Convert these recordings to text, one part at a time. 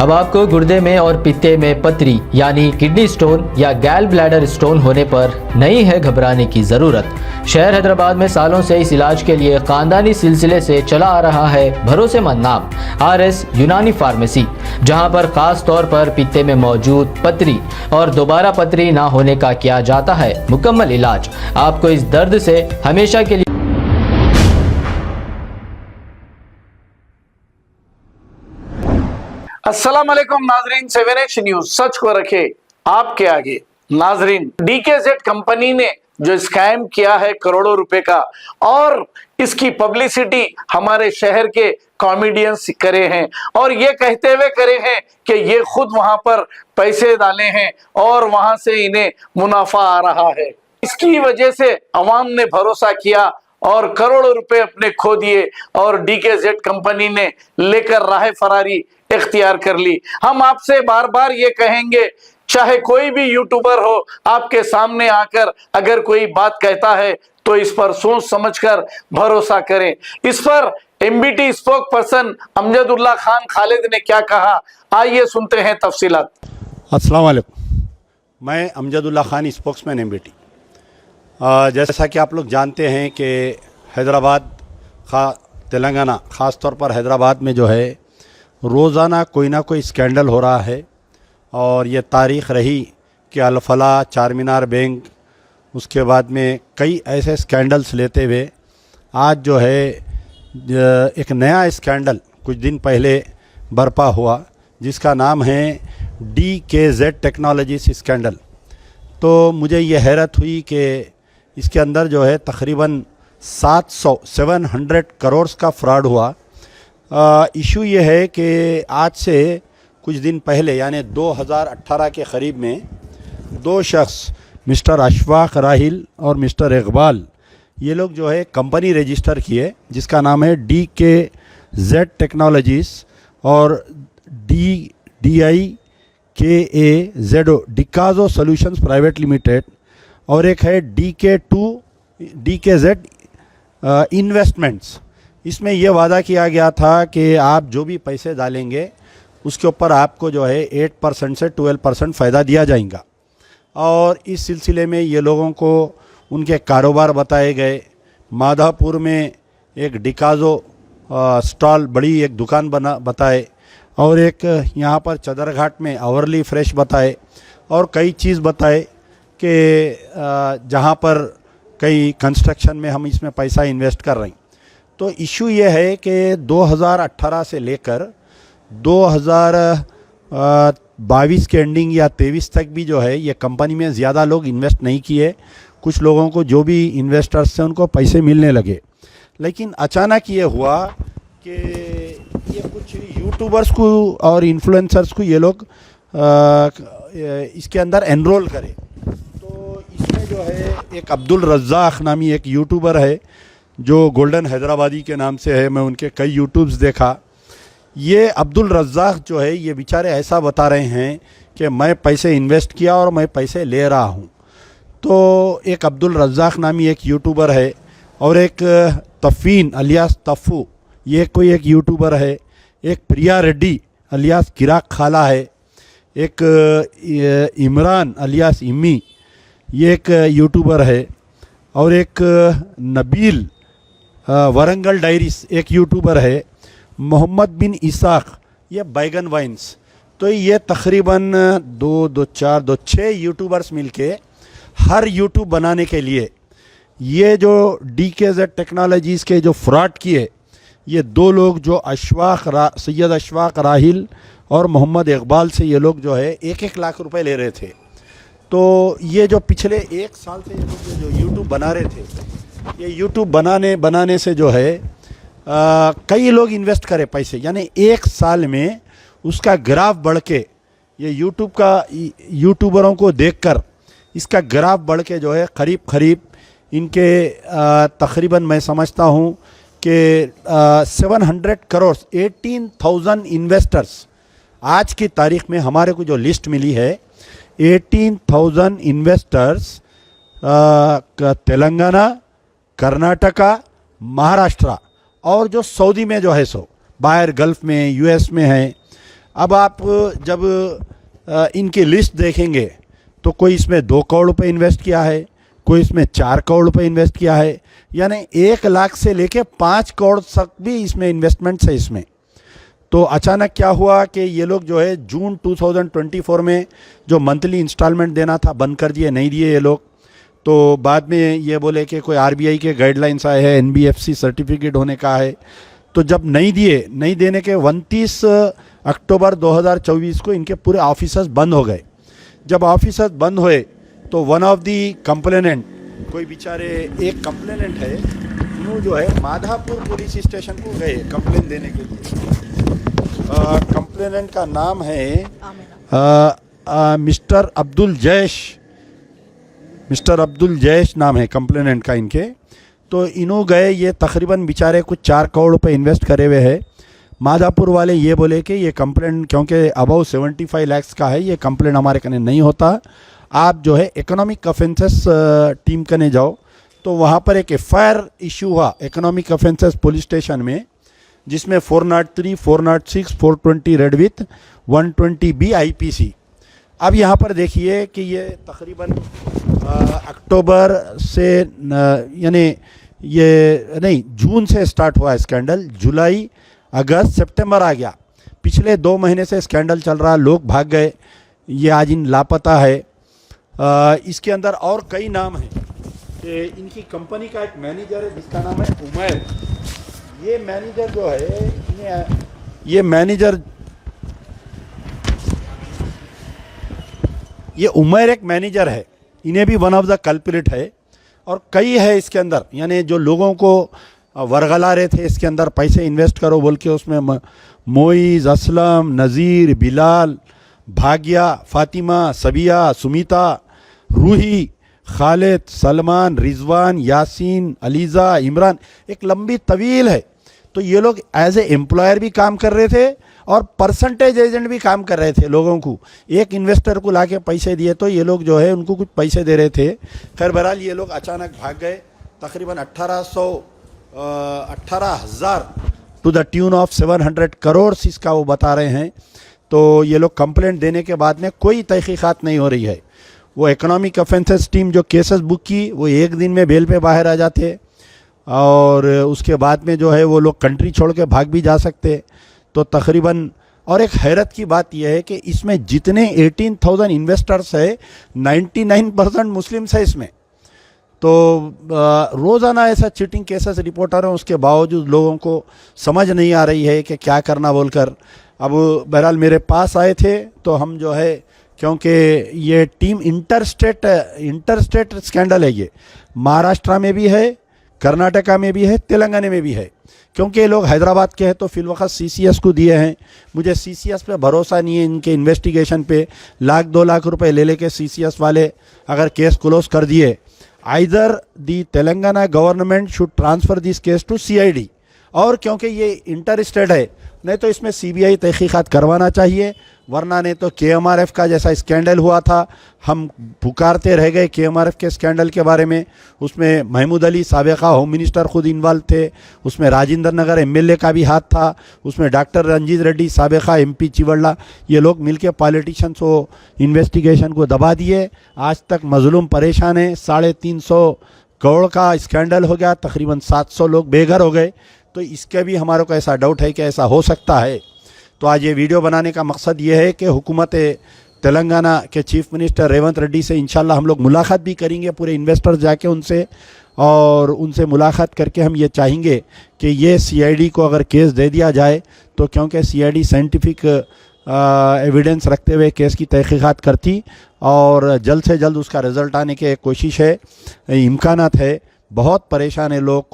अब आपको गुर्दे में और पित्ते में पथरी यानी किडनी स्टोन या गैल ब्लैडर स्टोन होने पर नहीं है घबराने की ज़रूरत। शहर हैदराबाद में सालों से इस इलाज के लिए खानदानी सिलसिले से चला आ रहा है भरोसेमंद नाम RS यूनानी फार्मेसी, जहां पर खास तौर पर पित्ते में मौजूद पथरी और दोबारा पथरी ना होने का किया जाता है मुकम्मल इलाज। आपको इस दर्द से हमेशा के लिए अस्सलाम वालेकुम नाजरीन, 7H न्यूज सच को रखे आपके आगे। नाजरीन, DKZ कंपनी ने जो स्कैम किया है करोड़ों रुपए का, और इसकी पब्लिसिटी हमारे शहर के कॉमेडियंस करे हैं और ये कहते हुए करे हैं कि ये खुद वहां पर पैसे डाले हैं और वहां से इन्हें मुनाफा आ रहा है। इसकी वजह से अवाम ने भरोसा किया और करोड़ों रुपए अपने खो दिए और DKZ कंपनी ने लेकर राह फरारी इख्तियार कर ली। हम आपसे बार बार ये कहेंगे, चाहे कोई भी यूट्यूबर हो, आपके सामने आकर अगर कोई बात कहता है तो इस पर सोच समझकर भरोसा करें। इस पर MBT spoke person Amjadullah Khan Khalid ने क्या कहा, आइए सुनते हैं तफसीलात। अस्सलाम वालेकुम, मैं अमजदुल्ला खान, स्पोक्समैन MBT। जैसा कि आप लोग जानते हैं कि हैदराबाद तेलंगाना, ख़ास तौर पर हैदराबाद में जो है रोज़ाना कोई ना कोई स्कैंडल हो रहा है। और ये तारीख़ रही कि अल-फलाह, चार मीनार बैंक, उसके बाद में कई ऐसे स्कैंडल्स लेते हुए आज जो है एक नया स्कैंडल कुछ दिन पहले बरपा हुआ, जिसका नाम है DKZ टेक्नोलॉजीज स्कैंडल। तो मुझे ये हैरत हुई कि इसके अंदर जो है तकरीबन 700 करोड़ का फ्रॉड हुआ। इशू ये है कि आज से कुछ दिन पहले यानी 2018 के करीब में दो शख्स, मिस्टर अशफाक राहिल और मिस्टर इकबाल, ये लोग जो है कंपनी रजिस्टर किए जिसका नाम है DKZ टेक्नोलॉजीज़ और DIKAZO डिकाजो सॉल्यूशंस प्राइवेट लिमिटेड, और एक है DKZ इन्वेस्टमेंट्स। इसमें यह वादा किया गया था कि आप जो भी पैसे डालेंगे उसके ऊपर आपको जो है 8% से 12% फ़ायदा दिया जाएगा। और इस सिलसिले में ये लोगों को उनके कारोबार बताए गए। माधापुर में एक डिकाजो स्टॉल, बड़ी एक दुकान बताए, और एक यहाँ पर चदरघाट में अवर्ली फ्रेश बताए, और कई चीज़ बताए कि जहाँ पर कई कंस्ट्रक्शन में हम इसमें पैसा इन्वेस्ट कर रहे हैं। तो इशू ये है कि 2018 से लेकर 2022 के एंडिंग या 23 तक भी जो है ये कंपनी में ज़्यादा लोग इन्वेस्ट नहीं किए। कुछ लोगों को, जो भी इन्वेस्टर्स थे, उनको पैसे मिलने लगे। लेकिन अचानक ये हुआ कि ये कुछ यूट्यूबर्स को और इन्फ्लुएंसर्स को ये लोग इसके अंदर एनरोल करें। तो इसमें जो है एक अब्दुल रज़्ज़ाक नामी एक यूट्यूबर है जो गोल्डन हैदराबादी के नाम से है। मैं उनके कई यूट्यूब्स देखा। ये अब्दुल रज़्ज़ाक जो है ये बेचारे ऐसा बता रहे हैं कि मैं पैसे इन्वेस्ट किया और मैं पैसे ले रहा हूँ। तो एक अब्दुल रज़्ज़ाक नामी एक यूट्यूबर है, और एक तफ़ीन अलियास तफ़ू, ये कोई एक यूट्यूबर है। एक प्रिया रेड्डी अलियास किराक खाला है। एक इमरान अलियास इम्मी, ये एक यूट्यूबर है। और एक नबील वरंगल डायरीज एक यूट्यूबर है। मोहम्मद बिन इसाक, ये बैगन वाइन्स। तो ये तकरीबन 6 यूट्यूबर्स मिलके हर यूट्यूब बनाने के लिए ये जो DKZ टेक्नोलॉजीज़ के जो फ्रॉड किए, ये दो लोग जो सैयद अशफाक राहिल और मोहम्मद इकबाल से ये लोग जो है 1-1 लाख रुपए ले रहे थे। तो ये जो पिछले 1 साल से ये लोग जो यूट्यूब बना रहे थे, ये यूट्यूब बनाने से जो है कई लोग इन्वेस्ट करे पैसे, यानी 1 साल में उसका ग्राफ बढ़ के, ये यूट्यूबरों को देखकर इसका ग्राफ बढ़ के जो है करीब इनके तकरीबन मैं समझता हूँ कि 700 करोड़ 18,000 इन्वेस्टर्स, आज की तारीख में हमारे को जो लिस्ट मिली है 18,000 इन्वेस्टर्स तेलंगाना, कर्नाटका, महाराष्ट्र और जो सऊदी में जो है सो बाहर गल्फ़ में, US में है, अब आप जब इनकी लिस्ट देखेंगे तो कोई इसमें 2 करोड़ रुपए इन्वेस्ट किया है, कोई इसमें 4 करोड़ रुपए इन्वेस्ट किया है, यानी 1 लाख से लेके 5 करोड़ तक भी इसमें इन्वेस्टमेंट्स है इसमें। तो अचानक क्या हुआ कि ये लोग जो है जून 2024 में जो मंथली इंस्टॉलमेंट देना था बंद कर दिए, नहीं दिए ये लोग। तो बाद में ये बोले कि कोई आरबीआई के गाइडलाइंस आए हैं, एनबीएफसी सर्टिफिकेट होने का है। तो जब नहीं दिए, नहीं देने के 29 अक्टूबर 2024 को इनके पूरे ऑफिसर्स बंद हो गए। जब ऑफिसर्स बंद हुए तो वन ऑफ दी कंप्लेनेंट, कोई बेचारे एक कंप्लेनेंट है, वो जो है माधापुर पुलिस स्टेशन को गए कंप्लेन देने के लिए। कंप्लेनेंट का नाम है मिस्टर अब्दुल जैश, मिस्टर अब्दुल जैश नाम है कंप्लेनेंट का इनके। तो इन्हों गए, ये तकरीबन बेचारे कुछ 4 करोड़ रुपए इन्वेस्ट करे हुए है। माधापुर वाले ये बोले कि ये कंप्लेंट क्योंकि अबाउ 75 लाख का है, ये कंप्लेंट हमारे कने नहीं होता, आप जो है इकोनॉमिक ऑफेंसेस टीम कने जाओ। तो वहाँ पर एक एफआईआर इशू हुआ इकोनॉमिक ऑफेंसेस पुलिस स्टेशन में, जिसमें 403, 406, 420 रेड विथ 120 बी आईपीसी। अब यहाँ पर देखिए कि ये तकरीबन अक्टूबर से यानी ये नहीं जून से स्टार्ट हुआ स्कैंडल, जुलाई अगस्त सितंबर आ गया, पिछले 2 महीने से स्कैंडल चल रहा, लोग भाग गए, ये आज इन लापता है। इसके अंदर और कई नाम हैं। इनकी कंपनी का एक मैनेजर है जिसका नाम है उमैर। ये मैनेजर जो है, ये मैनेजर, ये उमैर एक मैनेजर है, इन्हें भी वन ऑफ द कल्प्रिट है। और कई है इसके अंदर, यानी जो लोगों को वरगला रहे थे इसके अंदर पैसे इन्वेस्ट करो बोल के, उसमें मोइज़, असलम, नज़ीर, बिलाल, भाग्या, फातिमा, सबिया, सुमिता, रूही, खालिद, सलमान, रिजवान, यासीन, अलीज़ा, इमरान, एक लंबी तवील है। तो ये लोग एज ए एम्प्लॉयर भी काम कर रहे थे और परसेंटेज एजेंट भी काम कर रहे थे। लोगों को एक इन्वेस्टर को लाके पैसे दिए तो ये लोग जो है उनको कुछ पैसे दे रहे थे। खैर बहरहाल ये लोग अचानक भाग गए। तकरीबन 18,000 to the tune of 700 crore इसका वो बता रहे हैं। तो ये लोग कंप्लेंट देने के बाद में कोई तहकीकात नहीं हो रही है। वो इकोनॉमिक ऑफेंसेस टीम जो केसेस बुक की, वो एक दिन में बेल पे बाहर आ जाते और उसके बाद में जो है वो लोग कंट्री छोड़ के भाग भी जा सकते। तो तकरीबन, और एक हैरत की बात यह है कि इसमें जितने 18,000 इन्वेस्टर्स है 99% मुस्लिम्स है इसमें। तो रोज़ाना ऐसा चीटिंग केसेस रिपोर्टर हैं, उसके बावजूद लोगों को समझ नहीं आ रही है कि क्या करना बोलकर। अब बहरहाल मेरे पास आए थे तो हम जो है, क्योंकि ये टीम इंटरस्टेट स्कैंडल है, ये महाराष्ट्र में भी है, कर्नाटका में भी है, तेलंगाना में भी है। क्योंकि ये लोग हैदराबाद के हैं तो फिलवक्त सीसीएस को दिए हैं। मुझे सीसीएस पे भरोसा नहीं है, इनके इन्वेस्टिगेशन पे 1-2 लाख रुपए ले लेके सीसीएस वाले अगर केस क्लोज कर दिए, either the Telangana government should transfer this case to CID. और क्योंकि ये इंटर स्टेट है, नहीं तो इसमें सीबीआई तहकीकात करवाना चाहिए, वरना नहीं तो केएमआरएफ का जैसा स्कैंडल हुआ था, हम पुकारते रह गए केएमआरएफ के स्कैंडल के बारे में। उसमें महमूद अली साबिका होम मिनिस्टर खुद इन्वॉल्व थे, उसमें राजेंद्र नगर एमएलए का भी हाथ था, उसमें डॉक्टर रंजीत रेड्डी साबिका एमपी चिवड़ला, ये लोग मिलके पॉलिटिशियंस को इन्वेस्टिगेशन को दबा दिए। आज तक मजलूम परेशान है। 350 करोड़ का स्कैंडल हो गया, तकरीबन 700 लोग बेघर हो गए। तो इसके भी हमारे को ऐसा डाउट है कि ऐसा हो सकता है। तो आज ये वीडियो बनाने का मकसद ये है कि हुकूमत तेलंगाना के चीफ मिनिस्टर रेवंत रेड्डी से इंशाल्लाह हम लोग मुलाकात भी करेंगे, पूरे इन्वेस्टर्स जाके उनसे, और उनसे मुलाकात करके हम ये चाहेंगे कि ये सीआईडी को अगर केस दे दिया जाए तो, क्योंकि सीआईडी साइंटिफिक एविडेंस रखते हुए केस की तहकीकात करती और जल्द से जल्द उसका रिज़ल्ट आने की कोशिश है, इम्कानात है। बहुत परेशान है लोग,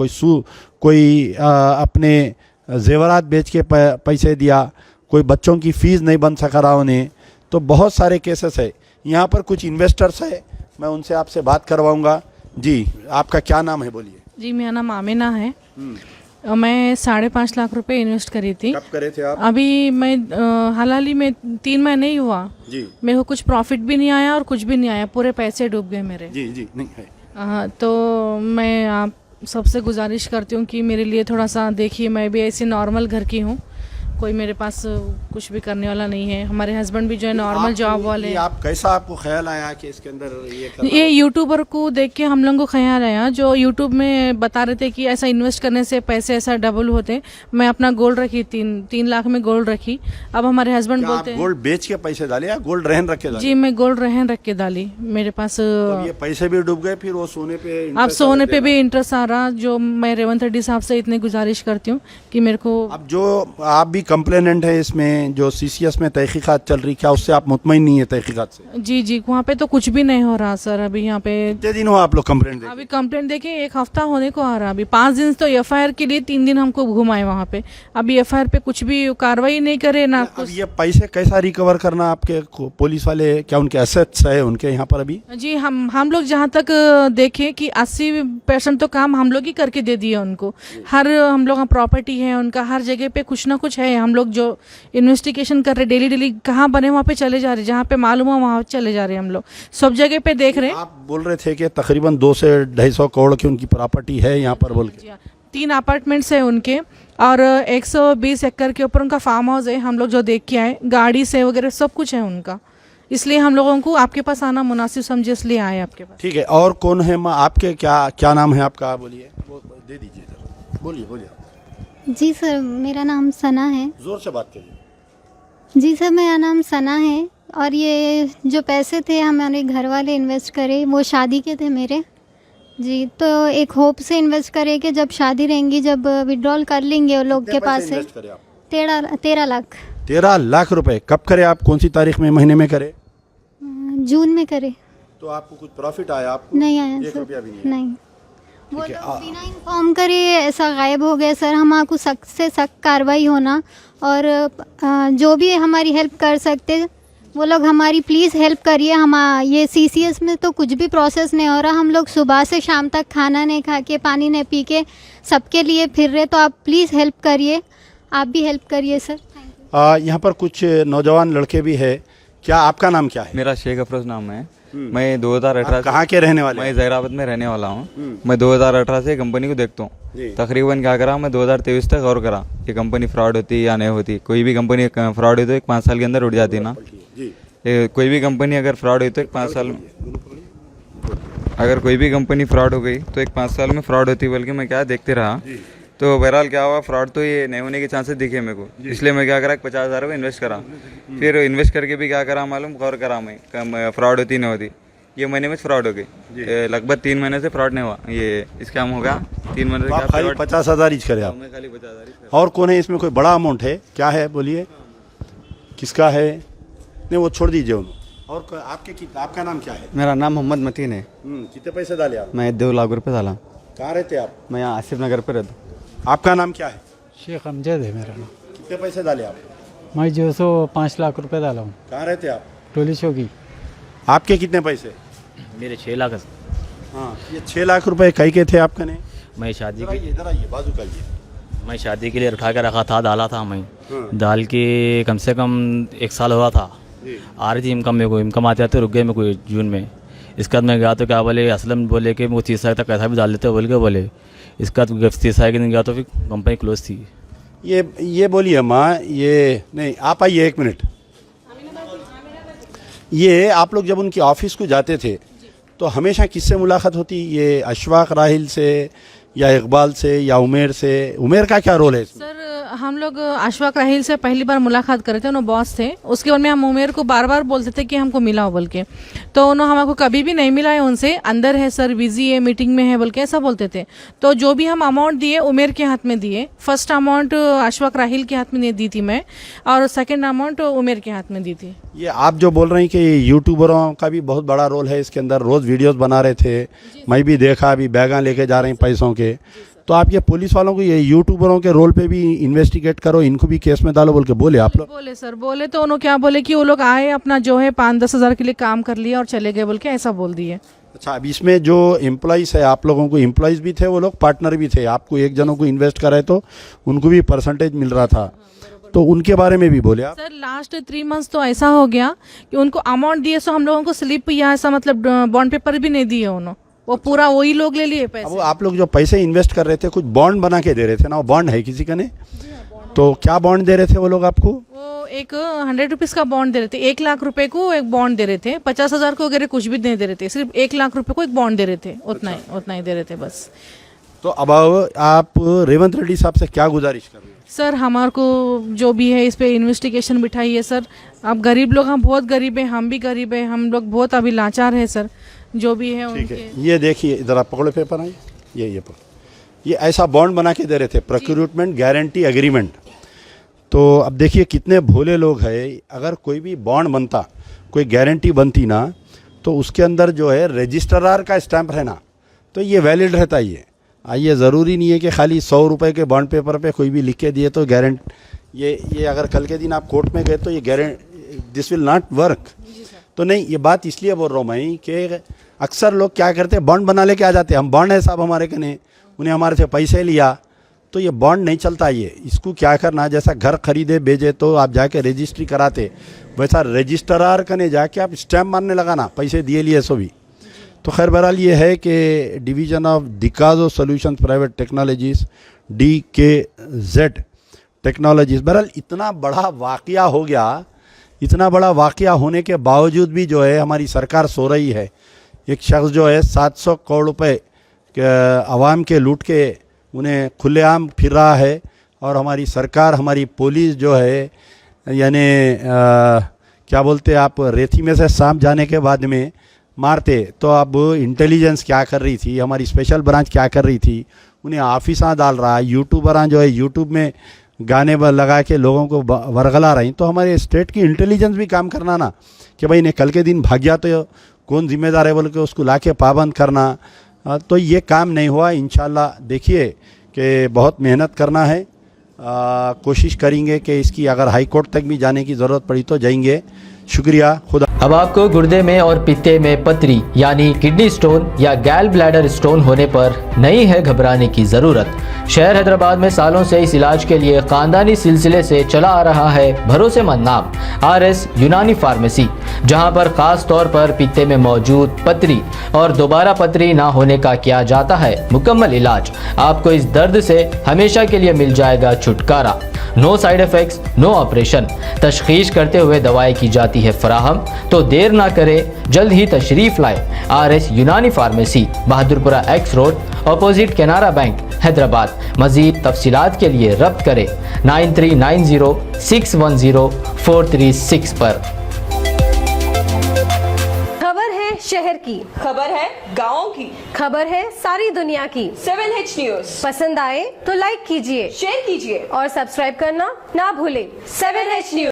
कोई अपने जेवरात बेच के पैसे दिया, कोई बच्चों की फ़ीस नहीं बन सका रहा उन्हें। तो बहुत सारे केसेस है। यहाँ पर कुछ इन्वेस्टर्स है, मैं उनसे आपसे बात करवाऊँगा। जी, आपका क्या नाम है बोलिए? जी, मेरा नाम आमिना है। मैं 5.5 लाख रुपए इन्वेस्ट करी थी। कब करे थे आप? अभी मैं हाल ही में 3 महीने ही हुआ जी। मेरे को कुछ प्रॉफिट भी नहीं आया और कुछ भी नहीं आया, पूरे पैसे डूब गए मेरे। जी जी, नहीं है। तो मैं आप सबसे गुजारिश करती हूँ कि मेरे लिए थोड़ा सा देखिए, मैं भी ऐसी नॉर्मल घर की हूँ, कोई मेरे पास कुछ भी करने वाला नहीं है। हमारे हस्बैंड भी जो है नॉर्मल जॉब वाले ये हैं। आप कैसा आपको ख्याल आया कि इसके अंदर ये करना ये यूट्यूबर को देख के हम लोगों को ख्याल आया, जो यूट्यूब में बता रहे थे कि ऐसा इन्वेस्ट करने से पैसे ऐसा डबल होते। मैं अपना गोल्ड रखी, 3 लाख में गोल्ड रखी। अब हमारे हस्बैंड क्या आप बोलते हैं गोल्ड बेच के पैसे डाले या गोल्ड रहन रख के डाले? जी मैं गोल्ड रहन रख के डाली। मेरे पास तो ये पैसे भी डूब गए, फिर वो सोने पे अब interest सोने देना। पे भी इंटरेस्ट आ रहा। जो मैं रेवंत रेड्डी साहब से इतनी गुजारिश करती हूँ कि मेरे को अब जो आप भी कंप्लेनेंट है इसमें, जो सीसीएस में तहकीकात चल रही, क्या उससे आप मुतमईन नहीं है तहकीकात से? जी वहाँ पे तो कुछ भी नहीं हो रहा सर। अभी यहाँ पे कितने दिन हुआ आप लोग कंप्लेंट अभी कंप्लेंट देके 1 हफ्ता होने को आ रहा। अभी 5 दिन तो एफआईआर के लिए 3 दिन हमको घुमाए वहाँ पे। अभी एफआईआर पे कुछ भी कार्रवाई नहीं करे ना अब कुछ। ये पैसे कैसा रिकवर करना? आपके पुलिस वाले क्या उनके एसेट्स है उनके यहाँ पर अभी? जी हम लोग जहाँ तक देखें कि 80% तो काम हम लोग ही करके दे दिए उनको। हर हम लोग प्रॉपर्टी है उनका, हर जगह पे कुछ ना कुछ है। हम लोग जो इन्वेस्टिगेशन कर रहे डेली कहाँ बने वहाँ पे चले जा रहे, जहाँ पे मालूम है वहाँ चले जा रहे हैं। हम लोग सब जगह पे देख रहे हैं। आप बोल रहे थे कि तकरीबन 200 से 250 करोड़ की उनकी प्रॉपर्टी है यहाँ पर बोल के। जी हाँ, 3 अपार्टमेंट्स है उनके और 120 एकड़ के ऊपर उनका फार्म हाउस है। हम लोग जो देख के आए, गाड़ी से वगैरह सब कुछ है उनका। इसलिए हम लोगों को आपके पास आना मुनासिब समझे, इसलिए आए आपके पास। ठीक है, और कौन है माँ आपके? क्या नाम है आपका? बोलिए, वो दे दीजिए जरा। बोलिए। जी सर, मेरा नाम सना है। जोर से बात करिए। जी सर, मेरा नाम सना है और ये जो पैसे थे हमारे घर वाले इन्वेस्ट करे, वो शादी के थे मेरे। जी, तो एक होप से इन्वेस्ट करे कि जब शादी रहेंगी, जब विड्रॉल कर लेंगे वो लोग के पास से। 13 लाख। 13 लाख रुपए कब करे आप? कौन सी तारीख में, महीने में करे? जून में करे। तो आपको कुछ प्रॉफिट आया? आपको नहीं आया एक सर। रुपया भी नहीं? नहीं, वो लोग बिना इन्फॉर्म करे ऐसा गायब हो गए सर। हमको सख्त से सख्त कार्रवाई होना और जो भी हमारी हेल्प कर सकते वो लोग हमारी प्लीज़ हेल्प करिए। हम ये सीसीएस में तो कुछ भी प्रोसेस नहीं हो रहा। हम लोग सुबह से शाम तक खाना नहीं खा के, पानी नहीं पी के सबके लिए फिर रहे। तो आप प्लीज़ हेल्प करिए, आप भी हेल्प करिए सर। यहाँ पर कुछ नौजवान लड़के भी है। क्या आपका नाम क्या है? मेरा शेख अफरोज नाम है। मैं 2018 कहाँ के रहने वाले? मैं जहराबाद में रहने वाला हूँ। मैं 2018 से कंपनी को देखता हूँ। तकरीबन क्या करा, मैं 2023 तक गौर करा कि कंपनी फ्रॉड होती है या नहीं होती। कोई भी कंपनी फ्रॉड होती है तो 5 साल के अंदर उठ जाती है ना। कोई भी कंपनी अगर फ्रॉड हुई तो 5 साल में, अगर कोई भी कंपनी फ्रॉड हो गई तो 5 साल में फ्रॉड होती। बल्कि मैं क्या देखते रहा, तो बहरहाल क्या हुआ, फ्रॉड तो ये नहीं होने के चांसेस दिखे मेरे को। इसलिए मैं क्या करा, 50,000 रुपये इन्वेस्ट करा। फिर इन्वेस्ट करके भी क्या करा मालूम, गौर करा मैं फ्रॉड होती नहीं होती। ये महीने में फ्रॉड हो गई। लगभग 3 महीने से फ्रॉड नहीं हुआ। ये स्कैम हो गया 3 महीने से। खाली 50,000 ईच करे आप? मैं खाली 50,000। और कौन है इसमें? कोई बड़ा अमाउंट है? क्या है बोलिए, किसका है? नहीं, वो छोड़ दीजिए उन्हें। और आपका नाम क्या है? मेरा नाम मोहम्मद मतीन है। कितने पैसे डाले आप? मैं 2 लाख रुपए डाला। कहाँ रहते आप? मैं यहाँ आसिफ नगर पे रहता हूँ। आपका नाम क्या है? शेख अमजद है मेरा नाम। कितने पैसे डाले आप? मैं जो 5 लाख रुपए डाला हूँ। कहाँ रहते आप? टोली चौकी। आपके कितने पैसे? मेरे 6 लाख। हाँ, ये 6 लाख रुपए कई के थे आपके? ने मैं शादी इधर आइए, इधर आइए, बाजू का आइए। मैं शादी के लिए उठा के रखा था, डाला था मैं। डाल के कम से कम 1 साल हो रहा था। आ रही थी इनकम, मेरे को इनकम आते आते रुक गए मेरे को जून में। इसके बाद मैं गया तो क्या बोले, असलम बोले कि वो 30 तक पैसा भी डाल देते बोल के बोले। इसका 30 के दिन गया तो फिर कंपनी क्लोज थी। ये बोलिए माँ, ये नहीं, आप आइए 1 मिनट। ये आप लोग जब उनकी ऑफिस को जाते थे तो हमेशा किससे मुलाकात होती? ये अशफाक राहिल से या इकबाल से या उमेर से? उमेर का क्या रोल है इसमें? सर हम लोग अशफाक राहिल से पहली बार मुलाकात करे थे, उन्होंने बॉस थे। उसके बाद में हम उमेर को बार बार बोलते थे कि हमको मिला हो बोल के, तो उन्होंने हमको कभी भी नहीं मिला है उनसे। अंदर है सर, बिजी है, मीटिंग में है बोल के ऐसा बोलते थे। तो जो भी हम अमाउंट दिए उमेर के हाथ में दिए। फर्स्ट अमाउंट अशफाक राहिल के हाथ में दी थी मैं, और सेकेंड अमाउंट उमेर के हाथ में दी थी। ये आप जो बोल रहे हैं कि यूट्यूबरों का भी बहुत बड़ा रोल है इसके अंदर, रोज़ वीडियोस बना रहे थे, मैं भी देखा, अभी बैगा लेके जा रहे हैं पैसों के। तो आप ये पुलिस वालों को ये यूट्यूबरों के रोल पे भी इन्वेस्टिगेट करो, इनको भी केस में डालो बोल के बोले आप लोग? बोले सर, बोले तो उन्होंने क्या बोले कि वो लोग आए, अपना जो है 5-10 हज़ार के लिए काम कर लिया और चले गए बोल के ऐसा बोल दिए। अच्छा, अब इसमें जो एम्प्लॉइज़ है, आप लोगों को एम्प्लॉइज़ भी थे, वो लोग पार्टनर भी थे। आपको एक जनों को इन्वेस्ट कराए तो उनको भी परसेंटेज मिल रहा था, तो उनके बारे में भी बोले आप? सर लास्ट 3 मंथ्स तो ऐसा हो गया कि उनको अमाउंट दिए सो हम लोगों को स्लिप या ऐसा मतलब बॉन्ड पेपर भी नहीं दिए उन्होंने। वो पूरा वही लोग ले लिए पैसे। अब आप लोग जो पैसे इन्वेस्ट कर रहे थे कुछ बॉन्ड बना के दे रहे थे ना, वो बॉन्ड है किसी का? नहीं, तो क्या बॉन्ड दे रहे थे वो लोग आपको? वो एक 100 रुपीज़ का बॉन्ड दे रहे थे, 1 लाख रुपए को एक बॉन्ड दे रहे थे, 50,000 को वगैरह कुछ भी नहीं दे रहे थे, सिर्फ 1 लाख रुपए को एक बॉन्ड दे रहे थे, उतना ही दे रहे थे बस। तो अब आप रेवंत रेड्डी साहब से क्या गुजारिश कर रहे हैं? सर हमारे को जो भी है इस पे इन्वेस्टिगेशन बिठाइए सर। अब गरीब लोग, हम बहुत गरीब हैं, हम भी गरीब हैं, हम लोग बहुत अभी लाचार हैं सर। जो भी है ठीक है, उनके ये देखिए इधर आप पकड़ो पेपर आए, ये पकड़ो, ये ऐसा बॉन्ड बना के दे रहे थे, प्रोक्यूरमेंट गारंटी एग्रीमेंट। तो अब देखिए कितने भोले लोग हैं, अगर कोई भी बॉन्ड बनता, कोई गारंटी बनती ना, तो उसके अंदर जो है रजिस्ट्रार का स्टैंप रहना, तो ये वैलिड रहता ये। ये ज़रूरी नहीं है कि खाली 100 रुपये के बॉन्ड पेपर पे कोई भी लिख के दिए तो गारंट, ये अगर कल के दिन आप कोर्ट में गए तो ये गारंट दिस विल नॉट वर्क। तो नहीं, ये बात इसलिए बोल रहा हूँ मैं कि अक्सर लोग क्या करते हैं, बॉन्ड बना लेके आ जाते हैं, हम बॉन्ड है साहब हमारे कने, उन्हें हमारे से पैसे लिया, तो ये बॉन्ड नहीं चलता। ये इसको क्या करना, जैसा घर खरीदे बेचे तो आप जाके रजिस्ट्री कराते, वैसा रजिस्ट्रार कने जाके आप स्टैम्प मारने लगाना, पैसे दिए लिए सो भी। तो खैर बहरहाल ये है कि division of Dikazo solutions private technologies, DKZ technologies, बहरहाल इतना बड़ा वाक़या हो गया, इतना बड़ा वाक़या होने के बावजूद भी जो है हमारी सरकार सो रही है। एक शख्स जो है 700 करोड़ रुपए आवाम के लूट के उन्हें खुलेआम फिर रहा है, और हमारी सरकार, हमारी पुलिस जो है, यानी क्या बोलते आप, रेती में से सांप जाने के बाद में मारते, तो अब इंटेलिजेंस क्या कर रही थी, हमारी स्पेशल ब्रांच क्या कर रही थी, उन्हें ऑफिसा डाल रहा है, यूट्यूबरां जो है यूट्यूब में गाने लगा के लोगों को वरगला रही। तो हमारे स्टेट की इंटेलिजेंस भी काम करना ना, कि भाई ने कल के दिन भाग गया तो कौन जिम्मेदार है बोल के उसको ला के पाबंद करना। तो ये काम नहीं हुआ। इंशाल्लाह देखिए कि बहुत मेहनत करना है, कोशिश करेंगे कि इसकी अगर हाई कोर्ट तक भी जाने की ज़रूरत पड़ी तो जाएंगे। शुक्रिया, खुदा। अब आपको गुर्दे में और पित्ते में पथरी यानी किडनी स्टोन या गैल ब्लैडर स्टोन होने पर नहीं है घबराने की ज़रूरत। शहर हैदराबाद में सालों से इस इलाज के लिए खानदानी सिलसिले से चला आ रहा है भरोसेमंद नाम RS यूनानी फार्मेसी, जहां पर खास तौर पर पित्ते में मौजूद पथरी और दोबारा पथरी ना होने का किया जाता है मुकम्मल इलाज। आपको इस दर्द से हमेशा के लिए मिल जाएगा छुटकारा। No side effects, no operation, तशखीस करते हुए दवाएं की जाती है फराहम। तो देर ना करें, जल्द ही तशरीफ लाए RS Unani pharmacy, Bahadurpura X road, opposite Canara bank, Hyderabad. मजीद तफसीलात के लिए रब्त करें 9390610436 पर। खबर है शहर की, खबर है गाँव की, खबर है सारी दुनिया की। 7H न्यूज पसंद आए तो लाइक कीजिए, शेयर कीजिए और सब्सक्राइब करना ना भूलें। 7H news.